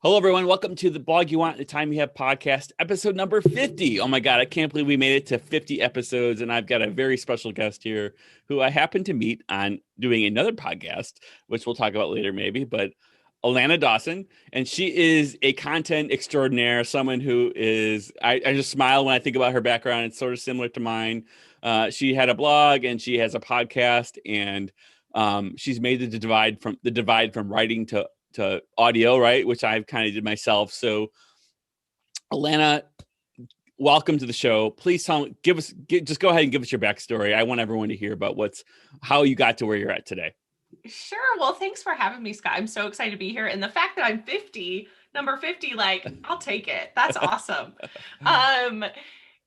Hello, everyone. Welcome to the Blog You Want the Time You Have podcast, episode number 50. Oh my God, I can't believe we made it to 50 episodes. And I've got a very special guest here who I happened to meet on doing another podcast, which we'll talk about later maybe, but Alana Dawson. And she is a content extraordinaire, someone who is, I just smile when I think about her background. It's sort of similar to mine. She had a blog and she has a podcast, and she's made the divide from writing to audio, right? Which I've kind of did myself. So Alana, welcome to the show. Please just go ahead and give us your backstory. I want everyone to hear about how you got to where you're at today. Sure. Well, thanks for having me, Scott. I'm so excited to be here. And the fact that I'm 50, number 50, I'll take it. That's awesome.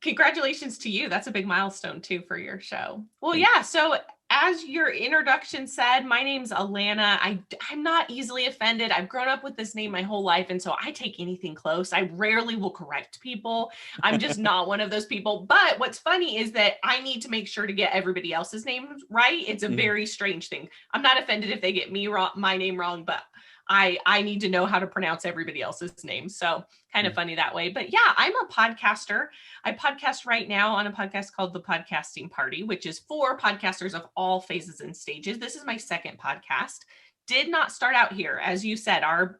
Congratulations to you. That's a big milestone too for your show. Well, yeah. So as your introduction said, my name's Alana. I'm not easily offended. I've grown up with this name my whole life. And so I take anything close. I rarely will correct people. I'm just not one of those people. But what's funny is that I need to make sure to get everybody else's name right. It's a very strange thing. I'm not offended if they get my name wrong, but I need to know how to pronounce everybody else's name. So kind of funny that way. But yeah, I'm a podcaster. I podcast right now on a podcast called The Podcasting Party, which is for podcasters of all phases and stages. This is my second podcast. Did not start out here. As you said, our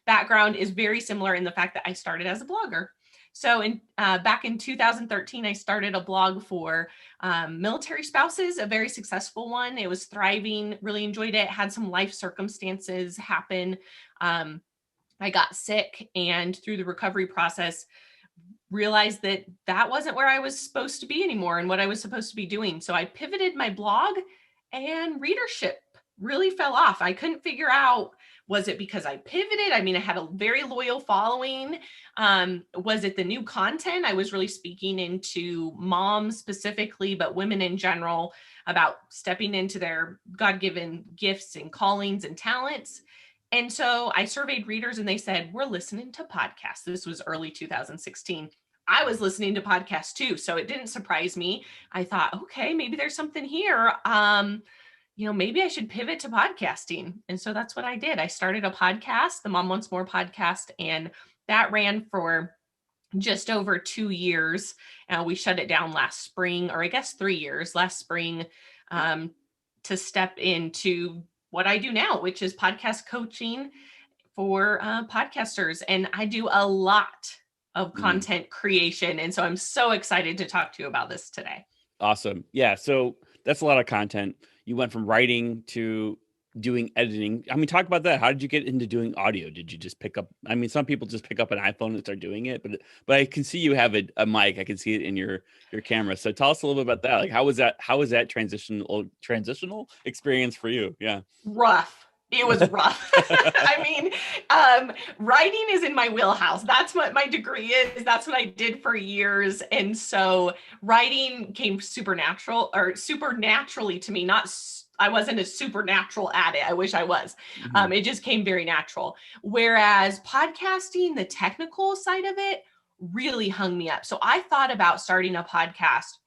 background is very similar in the fact that I started as a blogger. So back in 2013, I started a blog for military spouses, a very successful one. It was thriving, really enjoyed it, had some life circumstances happen. I got sick, and through the recovery process, realized that that wasn't where I was supposed to be anymore and what I was supposed to be doing. So I pivoted my blog, and readership really fell off. I couldn't figure out, was it because I pivoted? I mean, I had a very loyal following. Was it the new content? I was really speaking into moms specifically, but women in general, about stepping into their God-given gifts and callings and talents. And so I surveyed readers, and they said, we're listening to podcasts. This was early 2016. I was listening to podcasts too, so it didn't surprise me. I thought, okay, maybe there's something here. Maybe I should pivot to podcasting. And so that's what I did. I started a podcast, the Mom Wants More podcast, and that ran for just over 2 years. We shut it down last spring, or I guess 3 years, last spring, to step into what I do now, which is podcast coaching for podcasters. And I do a lot of content creation. And so I'm so excited to talk to you about this today. Awesome. Yeah. So that's a lot of content. You went from writing to doing editing. I mean, talk about that. How did you get into doing audio? Did you just pick up? I mean, some people just pick up an iPhone and start doing it, but I can see you have a mic. I can see it in your camera. So tell us a little bit about that. Like, how was that transitional experience for you? Yeah. Rough. It was rough. I mean, writing is in my wheelhouse. That's what my degree is. That's what I did for years. And so writing came supernaturally to me. I wasn't a supernatural at it. I wish I was. It just came very natural. Whereas podcasting, the technical side of it really hung me up. So I thought about starting a podcast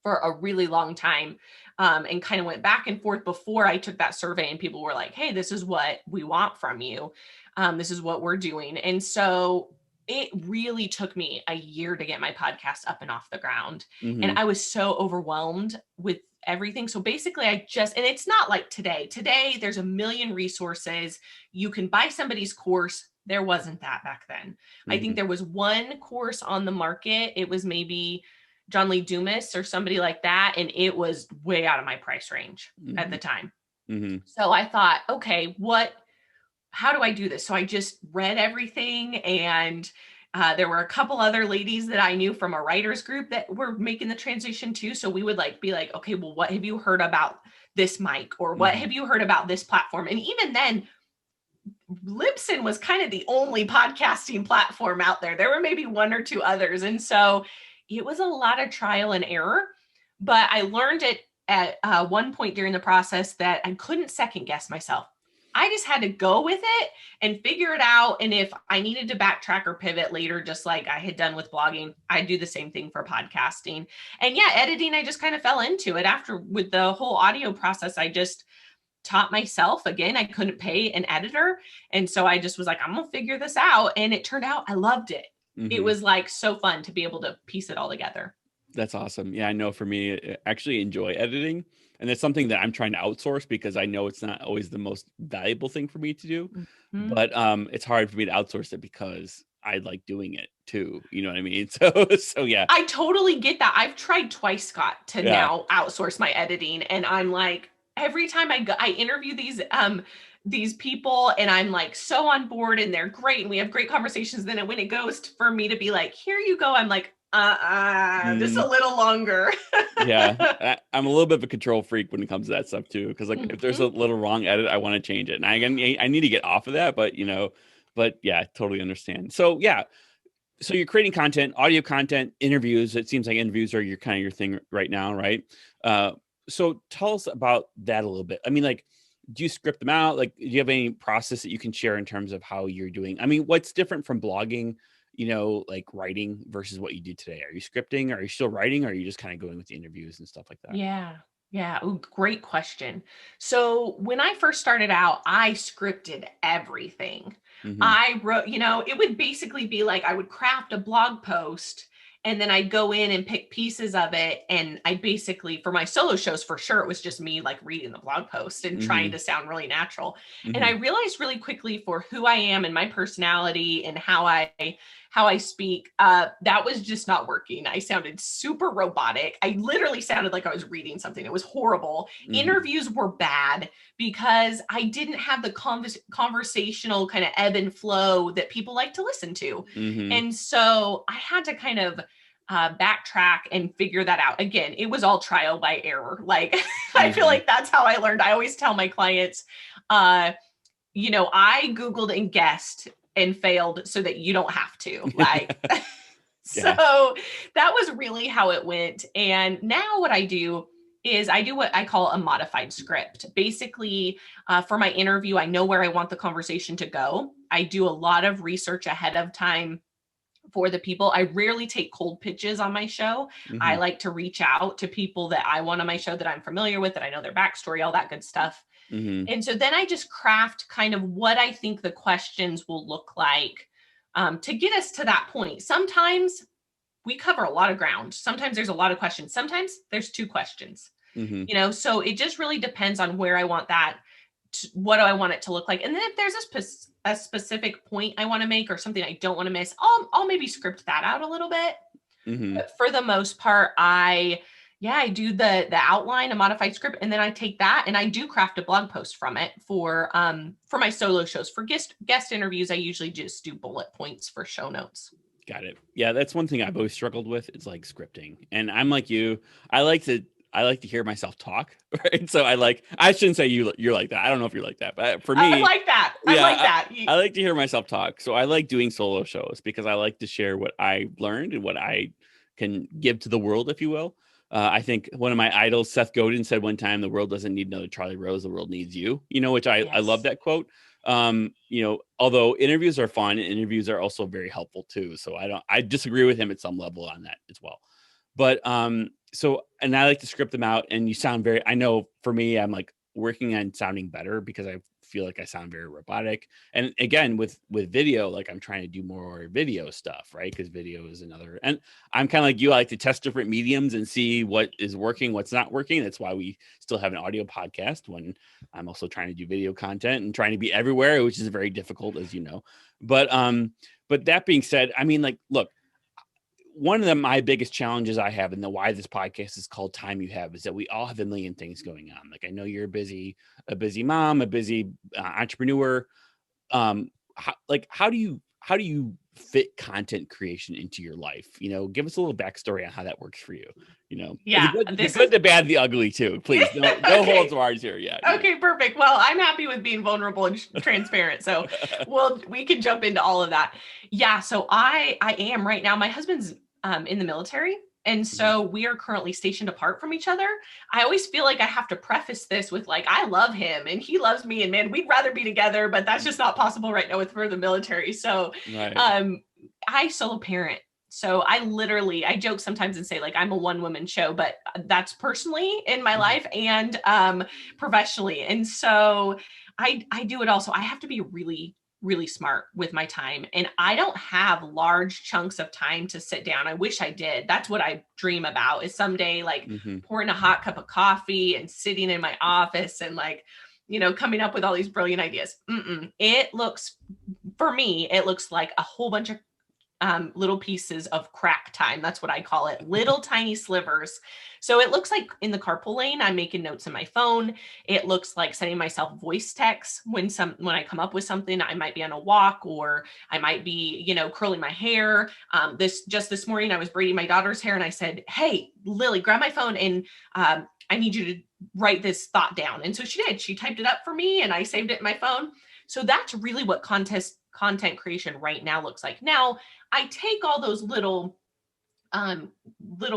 for a really long time. And kind of went back and forth before I took that survey, and people were like, hey, this is what we want from you. This is what we're doing. And so it really took me a year to get my podcast up and off the ground. And I was so overwhelmed with everything. So basically and it's not like today. Today, there's a million resources. You can buy somebody's course. There wasn't that back then. I think there was one course on the market. It was maybe John Lee Dumas or somebody like that. And it was way out of my price range at the time. So I thought, okay, how do I do this? So I just read everything. And there were a couple other ladies that I knew from a writers group that were making the transition too. So we would be like, okay, well, what have you heard about this mic? Or what have you heard about this platform? And even then, Libsyn was kind of the only podcasting platform out there. There were maybe one or two others. And so it was a lot of trial and error, but I learned it at one point during the process that I couldn't second guess myself. I just had to go with it and figure it out. And if I needed to backtrack or pivot later, just like I had done with blogging, I'd do the same thing for podcasting. And yeah, editing, I just kind of fell into it after with the whole audio process. I just taught myself. Again, I couldn't pay an editor. And so I just was like, I'm going to figure this out. And it turned out I loved it. It was like so fun to be able to piece it all together. That's awesome. Yeah, I know for me, I actually enjoy editing. And it's something that I'm trying to outsource because I know it's not always the most valuable thing for me to do. But it's hard for me to outsource it because I like doing it too. You know what I mean? So yeah. I totally get that. I've tried twice, Scott, to now outsource my editing. And I'm like, every time I interview these people and I'm like so on board and they're great and we have great conversations. Then when it goes for me to be like, here you go, I'm like, just a little longer. Yeah, I'm a little bit of a control freak when it comes to that stuff too. Because like if there's a little wrong edit, I want to change it, and I need to get off of that. But yeah, I totally understand. So yeah, so you're creating content, audio content, interviews. It seems like interviews are your thing right now, right? So tell us about that a little bit. I mean, like, do you script them out? Like, do you have any process that you can share in terms of how you're doing? I mean, what's different from blogging? Like writing versus what you do today? Are you scripting? Are you still writing? Or are you just kind of going with the interviews and stuff like that? Yeah. Ooh, great question. So when I first started out, I scripted everything. I wrote, it would basically be like I would craft a blog post and then I'd go in and pick pieces of it. And I basically, for my solo shows, for sure, it was just me like reading the blog post and trying to sound really natural. And I realized really quickly for who I am and my personality and how I speak, that was just not working. I sounded super robotic. I literally sounded like I was reading something. It was horrible. Interviews were bad because I didn't have the conversational kind of ebb and flow that people like to listen to. And so I had to kind of backtrack and figure that out. Again, it was all trial by error. Like, I feel like that's how I learned. I always tell my clients, I Googled and guessed and failed so that you don't have to. Like, so that was really how it went. And now what I do is I do what I call a modified script. Basically, for my interview, I know where I want the conversation to go. I do a lot of research ahead of time for the people. I rarely take cold pitches on my show. I like to reach out to people that I want on my show that I'm familiar with, that I know their backstory, all that good stuff. And so then I just craft kind of what I think the questions will look like to get us to that point. Sometimes we cover a lot of ground. Sometimes there's a lot of questions. Sometimes there's 2 questions, so it just really depends on where I want that. What do I want it to look like? And then if there's a specific point I want to make or something I don't want to miss, I'll maybe script that out a little bit. But for the most part, I do the outline, a modified script, and then I take that and I do craft a blog post from it for my solo shows. For guest interviews, I usually just do bullet points for show notes. Got it. Yeah, that's one thing I've always struggled with. It's like scripting, and I'm like you. I like to hear myself talk, right? So I shouldn't say you're like that. I don't know if you're like that, but for me, I like that. I like to hear myself talk. So I like doing solo shows because I like to share what I learned and what I can give to the world, if you will. I think one of my idols, Seth Godin, said one time, "The world doesn't need another Charlie Rose. The world needs you." Which I love that quote. Although interviews are fun, interviews are also very helpful too. So I disagree with him at some level on that as well. But and I like to script them out, and you sound I know for me, I'm like working on sounding better because I feel like I sound very robotic. And again, with video, like I'm trying to do more video stuff, right? Because video is another, and I'm kind of like you, I like to test different mediums and see what is working, what's not working. That's why we still have an audio podcast when I'm also trying to do video content and trying to be everywhere, which is very difficult, as you know. But that being said, I mean, like, look, one of my biggest challenges I have, and why this podcast is called Time You Have, is that we all have a million things going on. Like, I know you're a busy mom, a busy entrepreneur. How do you fit content creation into your life? Give us a little backstory on how that works for you. Yeah, the good, the bad, the ugly too. Please, no holds barred here. Yeah. Okay, perfect. Well, I'm happy with being vulnerable and transparent, so we can jump into all of that. Yeah, so I am right now. My husband's in the military. And so we are currently stationed apart from each other. I always feel like I have to preface this with like, I love him and he loves me, and man, we'd rather be together, but that's just not possible right now for the military. So I solo parent. So I joke sometimes and say like, I'm a one woman show, but that's personally in my life and professionally. And so I do it also. I have to be really, really smart with my time. And I don't have large chunks of time to sit down. I wish I did. That's what I dream about, is someday like pouring a hot cup of coffee and sitting in my office and like, coming up with all these brilliant ideas. It looks, for me, it looks like a whole bunch of little pieces of crack time. That's what I call it. Little tiny slivers. So it looks like in the carpool lane, I'm making notes on my phone. It looks like sending myself voice texts when I come up with something. I might be on a walk, or I might be, curling my hair. This morning, I was braiding my daughter's hair and I said, "Hey, Lily, grab my phone and I need you to write this thought down." And so she did. She typed it up for me and I saved it in my phone. So that's really what content creation right now looks like. Now, I take all those little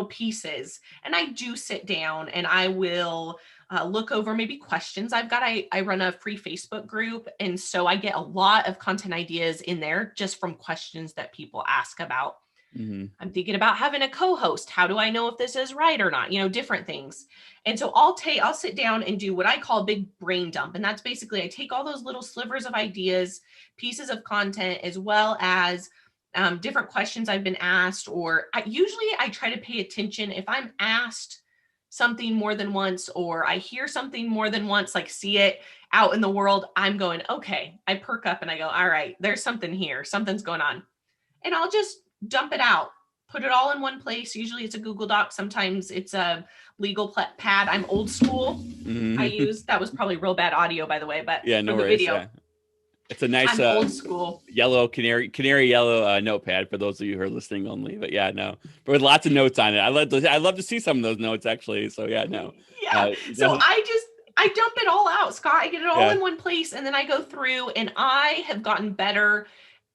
pieces and I do sit down and I will look over maybe questions I've got. I run a free Facebook group. And so I get a lot of content ideas in there just from questions that people ask about. I'm thinking about having a co-host. How do I know if this is right or not? Different things. And so I'll sit down and do what I call a big brain dump. And that's basically, I take all those little slivers of ideas, pieces of content, as well as different questions I've been asked, or I try to pay attention if I'm asked something more than once, or I hear something more than once, like see it out in the world. I'm going, okay, I perk up and I go, all right, there's something here. Something's going on. And I'll just dump it out, put it all in one place. Usually it's a Google Doc. Sometimes it's a legal pad. I'm old school. That was probably real bad audio, by the way, but yeah, no worries. Video. Yeah. It's a nice old school yellow canary yellow notepad for those of you who are listening only. But yeah, no, but with lots of notes on it. I love to see some of those notes actually. So yeah, no. Yeah. So I dump it all out, Scott. I get it all in one place, and then I go through, and I have gotten better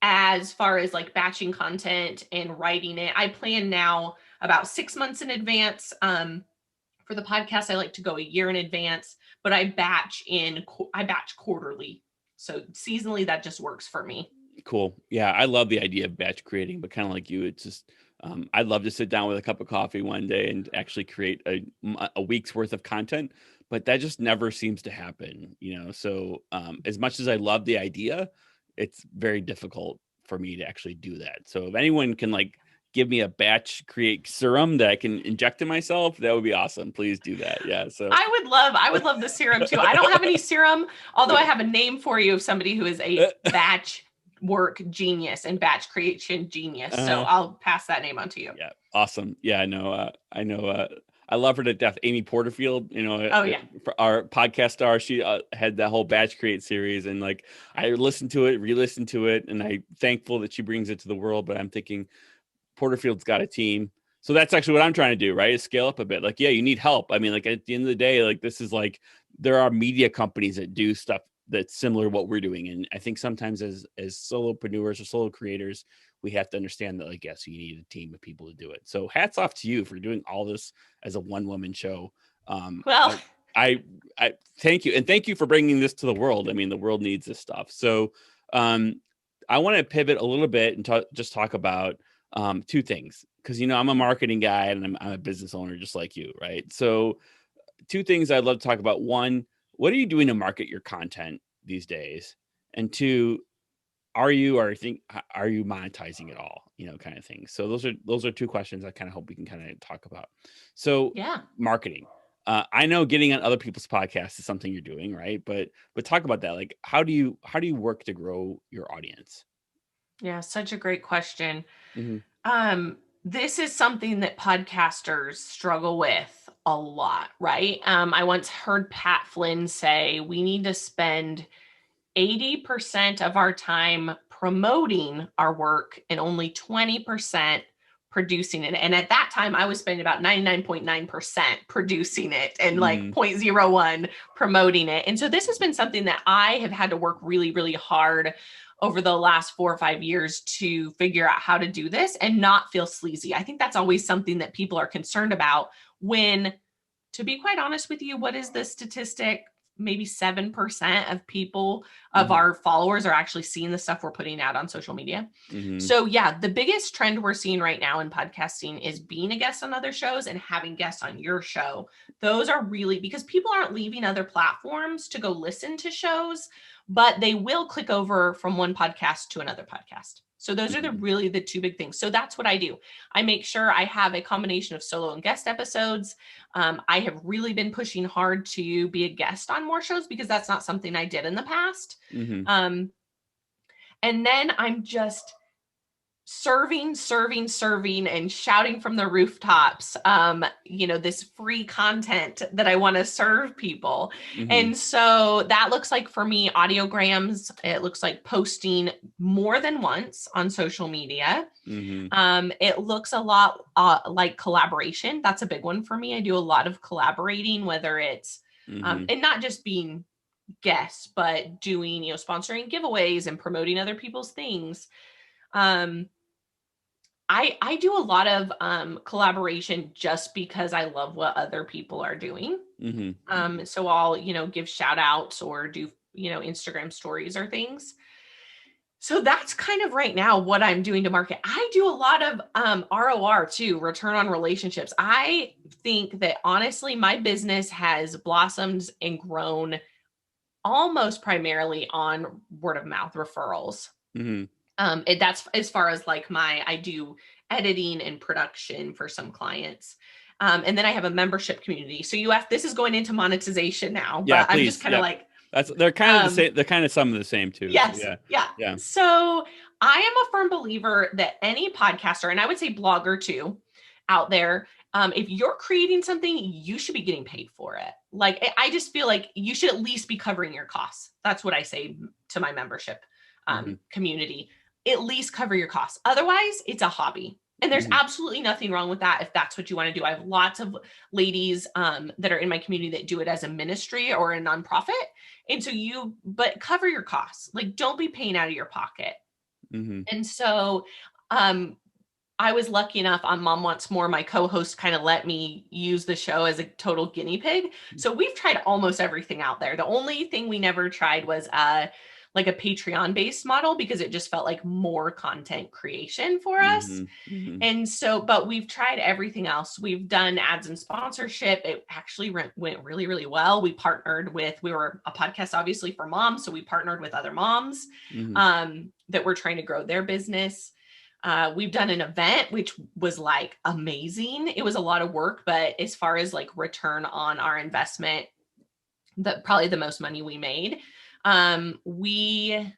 as far as like batching content and writing it. I plan now about 6 months in advance. For the podcast, I like to go a year in advance, but I batch quarterly. So seasonally, that just works for me. Cool. Yeah, I love the idea of batch creating, but kind of like you, it's just I'd love to sit down with a cup of coffee one day and actually create a week's worth of content, but that just never seems to happen, So as much as I love the idea, it's very difficult for me to actually do that. So if anyone can like give me a batch create serum that I can inject in myself, that would be awesome. Please do that. Yeah. So I would love the serum too. I don't have any serum, although I have a name for you of somebody who is a batch work genius and batch creation genius. So I'll pass that name on to you. Yeah. Awesome. Yeah, I know. I love her to death. Amy Porterfield, for our podcast star, she had that whole batch create series, and like I listened to it, re-listened to it, and I'm thankful that she brings it to the world. But I'm thinking Porterfield's got a team, so that's actually what I'm trying to do, right? Is scale up a bit. Like, yeah, you need help. I mean, like at the end of the day, like this is like there are media companies that do stuff that's similar to what we're doing, and I think sometimes as solopreneurs or solo creators, we have to understand that, like, yes, you need a team of people to do it. So hats off to you for doing all this as a one-woman show. Well, I thank you. And thank you for bringing this to the world. I mean, the world needs this stuff. So I want to pivot a little bit and just talk about two things, because, I'm a marketing guy and I'm a business owner just like you, right? So two things I'd love to talk about. One, what are you doing to market your content these days? And two, are you monetizing it all, kind of thing. So those are two questions I kind of hope we can kind of talk about. So yeah, marketing. I know getting on other people's podcasts is something you're doing, right? But talk about that. Like, how do you work to grow your audience? Yeah, such a great question. Mm-hmm. This is something that podcasters struggle with a lot, right? I once heard Pat Flynn say, we need to spend 80% of our time promoting our work and only 20% producing it. And at that time, I was spending about 99.9% producing it and like 0.01 promoting it. And so this has been something that I have had to work really, really hard over the last 4 or 5 years to figure out how to do this and not feel sleazy. I think that's always something that people are concerned about when, to be quite honest with you, what is the statistic? maybe 7% of people of our followers are actually seeing the stuff we're putting out on social media. So yeah, the biggest trend we're seeing right now in podcasting is being a guest on other shows and having guests on your show. Those are really, because people aren't leaving other platforms to go listen to shows, but they will click over from one podcast to another podcast. So those are really the two big things. So that's what I do. I make sure I have a combination of solo and guest episodes. I have really been pushing hard to be a guest on more shows because that's not something I did in the past. And then I'm just serving and shouting from the rooftops, this free content that I want to serve people. And so that looks like, for me, audiograms. It looks like posting more than once on social media. It looks a lot like collaboration. That's a big one for me. I do a lot of collaborating, whether it's and not just being guests, but doing, sponsoring giveaways and promoting other people's things. I do a lot of collaboration just because I love what other people are doing. So I'll, give shout outs or do, Instagram stories or things. So that's kind of right now what I'm doing to market. I do a lot of ROR too, return on relationships. I think that honestly, my business has blossomed and grown almost primarily on word of mouth referrals. That's as far as like I do editing and production for some clients. And then I have a membership community. So this is going into monetization now, but I'm just kind of like, they're kind of the same. They're kind of some of the same too. Yes. So, yeah. So I am a firm believer that any podcaster, and I would say blogger too, out there, if you're creating something, you should be getting paid for it. Like, I just feel like you should at least be covering your costs. That's what I say to my membership community. At least cover your costs. Otherwise, it's a hobby. And there's absolutely nothing wrong with that if that's what you want to do. I have lots of ladies that are in my community that do it as a ministry or a nonprofit. And so but cover your costs. Like, don't be paying out of your pocket. And so I was lucky enough on Mom Wants More, my co-host kind of let me use the show as a total guinea pig. So we've tried almost everything out there. The only thing we never tried was like a Patreon based model, because it just felt like more content creation for us. And so, but we've tried everything else. We've done ads and sponsorship. It actually went really, really well. We were a podcast obviously for moms. So we partnered with other moms that were trying to grow their business. We've done an event, which was like amazing. It was a lot of work, but as far as like return on our investment, probably the most money we made. We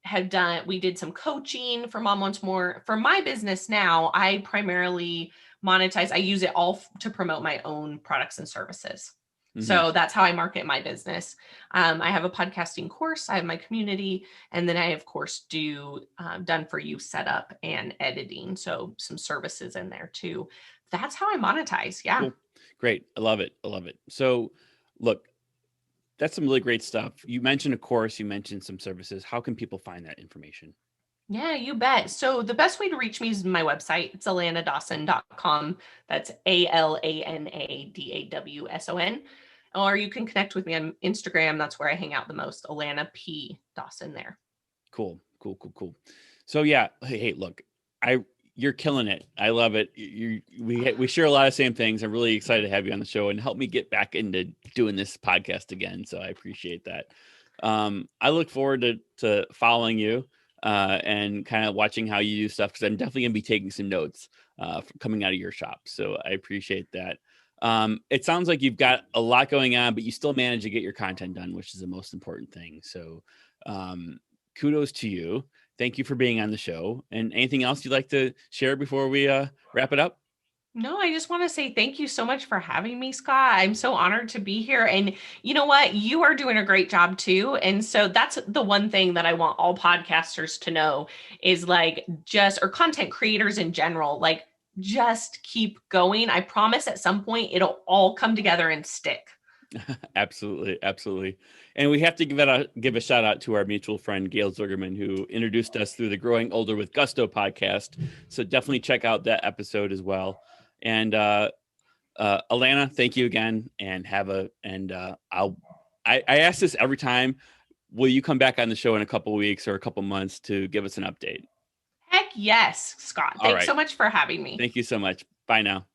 did some coaching for Mom Wants More. For my business now, I primarily monetize. I use it all to promote my own products and services. So that's how I market my business. I have a podcasting course, I have my community, and then I, of course, do done for you setup and editing. So some services in there too. That's how I monetize. Yeah. Cool. Great. I love it. So look, that's some really great stuff. You mentioned a course, you mentioned some services. How can people find that information? Yeah, you bet. So the best way to reach me is my website. It's alanadawson.com. That's ALANADAWSON. Or you can connect with me on Instagram. That's where I hang out the most. Alana P. Dawson there. Cool. So yeah, hey, look, you're killing it. I love it. We share a lot of same things. I'm really excited to have you on the show and help me get back into doing this podcast again. So I appreciate that. I look forward to following you and kind of watching how you do stuff, because I'm definitely gonna be taking some notes coming out of your shop. So I appreciate that. It sounds like you've got a lot going on, but you still manage to get your content done, which is the most important thing. So kudos to you. Thank you for being on the show. And anything else you'd like to share before we wrap it up? No, I just want to say thank you so much for having me, Scott. I'm so honored to be here. And you know what? You are doing a great job too. And so that's the one thing that I want all podcasters to know is like or content creators in general, like just keep going. I promise at some point it'll all come together and stick. Absolutely. And we have to give a shout out to our mutual friend, Gail Zuckerman, who introduced us through the Growing Older with Gusto podcast. So definitely check out that episode as well. And Alana, thank you again, and I ask this every time. Will you come back on the show in a couple of weeks or a couple months to give us an update? Heck yes, Scott. All Thanks right. so much for having me. Thank you so much. Bye now.